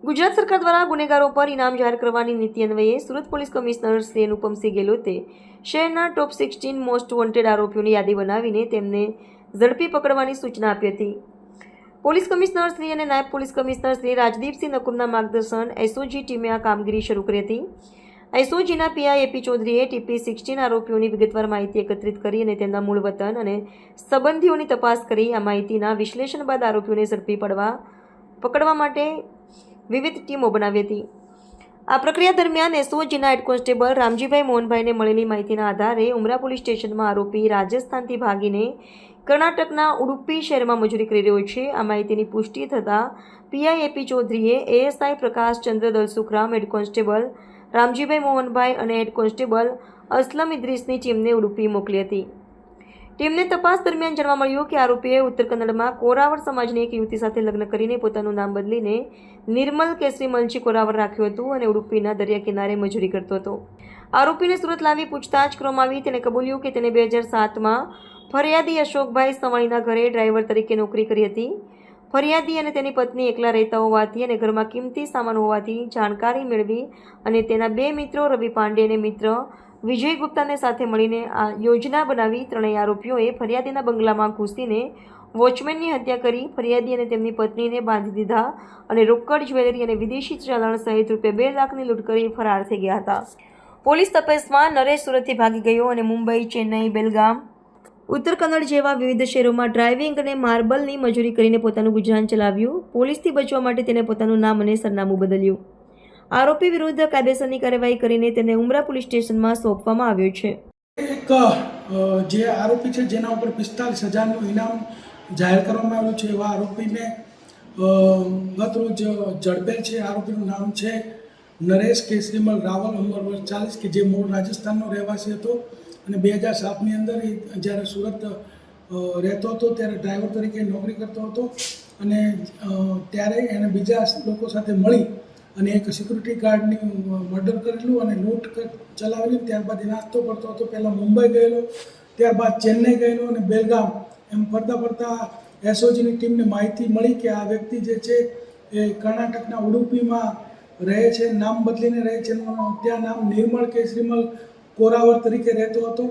ગુજરાત સરકાર દ્વારા ગુનેગારો પર ઇનામ જાહેર કરવાની નીતિ અન્વયે સુરત પોલીસ કમિશનર શ્રી અનુપમસિંહ ગેહલોતે શહેરના ટોપ 16 મોસ્ટ વોન્ટેડ આરોપીઓની યાદી બનાવીને તેમને ઝડપી પકડવાની સૂચના આપી હતી। પોલીસ કમિશનર શ્રી અને નાયબ પોલીસ કમિશનર શ્રી રાજદીપસિંહ નકુમના માર્ગદર્શન એસઓજી ટીમે આ કામગીરી શરૂ કરી હતી। એસઓજીના પીઆઈ એપી ચૌધરીએ ટીપી 16 આરોપીઓની વિગતવાર માહિતી એકત્રિત કરી અને તેમના મૂળ વતન અને સંબંધીઓની તપાસ કરી આ માહિતીના વિશ્લેષણ બાદ આરોપીઓને ઝડપી પકડવા માટે વિવિધ ટીમો બનાવી હતી। આ પ્રક્રિયા દરમિયાન એસઓજીના હેડ કોન્સ્ટેબલ રામજીભાઈ મોહનભાઈને મળેલી માહિતીના આધારે ઉમરા પોલીસ સ્ટેશનમાં આરોપી રાજસ્થાનથી ભાગીને કર્ણાટકના ઉડુપી શહેરમાં મજૂરી કરી રહ્યો છે। આ માહિતીની પુષ્ટિ થતાં પીઆઈ એપી ચૌધરીએ એએસઆઈ પ્રકાશ ચંદ્ર દલસુખરામ, હેડ કોન્સ્ટેબલ રામજીભાઈ મોહનભાઈ અને હેડ કોન્સ્ટેબલ અસલમ ઇદ્રીસની ટીમને ઉડુપી મોકલી હતી। ટીમને તપાસ દરમિયાન જાણવા મળ્યું કે આરોપીએ ઉત્તર કન્નડમાં કોરાવર સમાજની એક યુવતી સાથે લગ્ન કરીને પોતાનું નામ બદલીને નિર્મલ કેસરીમલજી કોરાવર રાખ્યું હતું અને ઉડુપીના દરિયા કિનારે મજૂરી કરતો હતો। આરોપીને સુરત લાવી પૂછતાછ કરવામાં આવી। તેને કબૂલ્યું કે તેને 2007માં ફરિયાદી અશોકભાઈ સવાણીના ઘરે ડ્રાઈવર તરીકે નોકરી કરી હતી। ફરિયાદી અને તેની પત્ની એકલા રહેતા હોવાથી અને ઘરમાં કિંમતી સામાન હોવાથી જાણકારી મેળવી અને તેના બે મિત્રો રવિ પાંડે અને મિત્ર વિજય ગુપ્તાને સાથે મળીને આ યોજના બનાવી ત્રણેય આરોપીઓએ ફરિયાદીના બંગલામાં ઘૂસીને વોચમેનની હત્યા કરી ફરિયાદી અને તેમની પત્નીને બાંધી દીધા અને રોકડ, જ્વેલરી અને વિદેશી ચલણ સહિત ₹2 લાખની લૂંટ કરી ફરાર થઈ ગયા હતા। પોલીસ તપાસમાં નરેશ સુરતથી ભાગી ગયો અને મુંબઈ, ચેન્નઈ, બેલગામ, ઉત્તર કન્નડ જેવા વિવિધ શહેરોમાં ડ્રાઇવિંગ અને માર્બલની મજૂરી કરીને પોતાનું ગુજરાન ચલાવ્યું। પોલીસથી બચવા માટે તેને પોતાનું નામ અને સરનામું બદલ્યું। આરોપી વિરુદ્ધ કાયદેસરની કાર્યવાહી કરીને તેને ઉમરા પોલીસ સ્ટેશનમાં સોંપવામાં આવ્યો છે। એક જે આરોપી છે જેના ઉપર 45,000નું ઇનામ જાહેર કરવામાં આવ્યું છે એવા આરોપીને ગત રોજ ઝડપેલ છે। આરોપીનું નામ છે નરેશ કેસરીમલ રાવલ, ઉંમર વર્ષ 40, કે જે મૂળ રાજસ્થાનનો રહેવાસી હતો અને 2007ની અંદર જ્યારે સુરત રહેતો હતો ત્યારે ડ્રાઈવર તરીકે નોકરી કરતો હતો અને ત્યારે એણે બીજા લોકો સાથે મળી અને એક સિક્યુરિટી ગાર્ડની મર્ડર કરેલું અને લૂંટ ચલાવેલી। ત્યારબાદ એ નાસ્તો કરતો હતો, પહેલાં મુંબઈ ગયેલો, ત્યારબાદ ચેન્નઈ ગયેલો અને બેલગામ, એમ ફરતા એસઓજીની ટીમને માહિતી મળી કે આ વ્યક્તિ જે છે એ કર્ણાટકના ઉડુપીમાં રહે છે, નામ બદલીને રહે છે। ત્યાં નામ નિર્મળ કેસરીમલ કોરાવર તરીકે રહેતો હતો।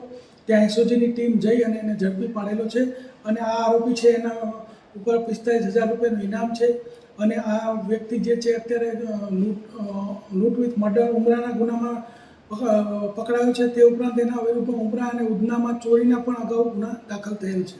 ત્યાં એસઓજીની ટીમ જઈ અને એને ઝડપી પાડેલો છે અને આ આરોપી છે એના ઉપર 45,000 રૂપિયાનું ઇનામ છે અને આ વ્યક્તિ જે છે અત્યારે લૂંટ વિથ મર્ડર ઉમરાના ગુનામાં પકડાયો છે। તે ઉપરાંત એના વિરુદ્ધમાં ઉમરા અને ઉધનામાં ચોરીના પણ અગાઉ ગુના દાખલ થયેલ છે।